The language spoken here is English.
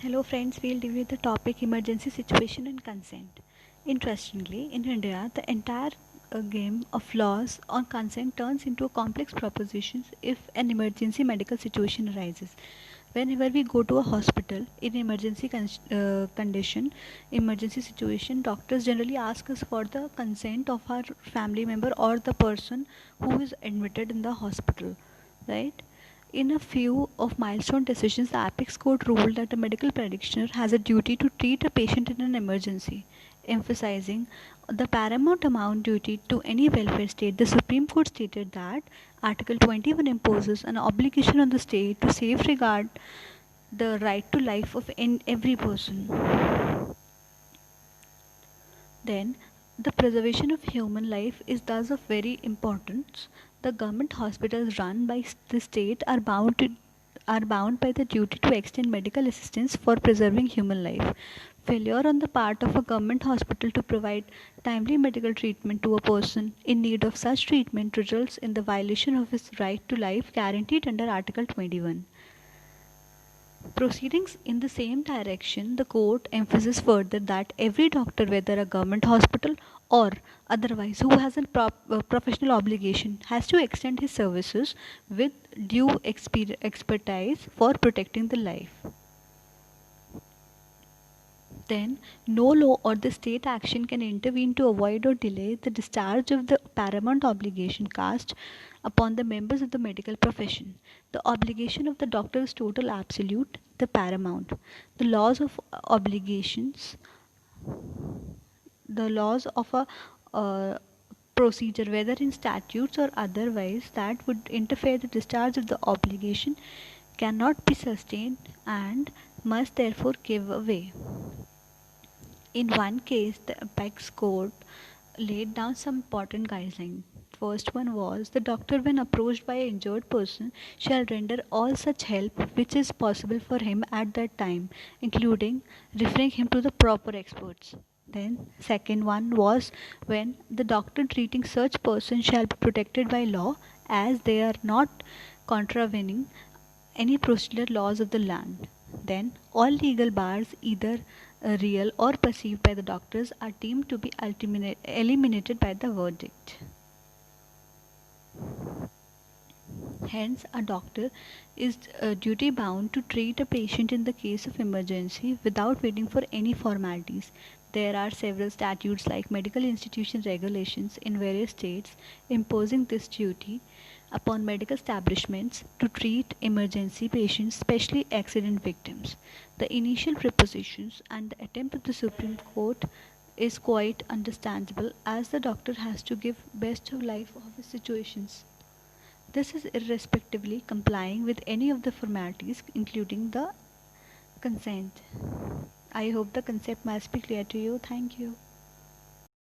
Hello friends, we'll deal with the topic emergency situation and consent. Interestingly, in India, the entire game of laws on consent turns into a complex propositions if an emergency medical situation arises. Whenever we go to a hospital in condition, emergency situation, doctors generally ask us for the consent of our family member or the person who is admitted in the hospital, right? In a few of milestone decisions, the Apex Court ruled that a medical practitioner has a duty to treat a patient in an emergency, emphasizing the paramount amount duty to any welfare state. The Supreme Court stated that Article 21 imposes an obligation on the state to safeguard the right to life of every person. Then, the preservation of human life is thus of very importance. The government hospitals run by the state are bound by the duty to extend medical assistance for preserving human life. Failure on the part of a government hospital to provide timely medical treatment to a person in need of such treatment results in the violation of his right to life guaranteed under Article 21. Proceedings in the same direction, the court emphasizes further that every doctor, whether a government hospital or otherwise, who has a professional obligation, has to extend his services with due expertise for protecting the life. Then, no law or the state action can intervene to avoid or delay the discharge of the paramount obligation cast upon the members of the medical profession. The obligation of the doctor is total, absolute, the paramount. The laws of obligations, the laws of a procedure, whether in statutes or otherwise, that would interfere the discharge of the obligation cannot be sustained and must therefore give way. In one case, the Apex Court laid down some important guidelines. First one was the doctor, when approached by an injured person, shall render all such help which is possible for him at that time, including referring him to the proper experts. Then, second one was when the doctor treating such person shall be protected by law as they are not contravening any procedural laws of the land. Then, all legal bars, either real or perceived by the doctors, are deemed to be eliminated by the verdict. Hence, a doctor is duty bound to treat a patient in the case of emergency without waiting for any formalities. There are several statutes like medical institution regulations in various states imposing this duty upon medical establishments to treat emergency patients, especially accident victims. The initial prepositions and the attempt of the Supreme Court is quite understandable, as the doctor has to give best of life of his situations. This is irrespectively complying with any of the formalities, including the consent. I hope the concept must be clear to you. Thank you.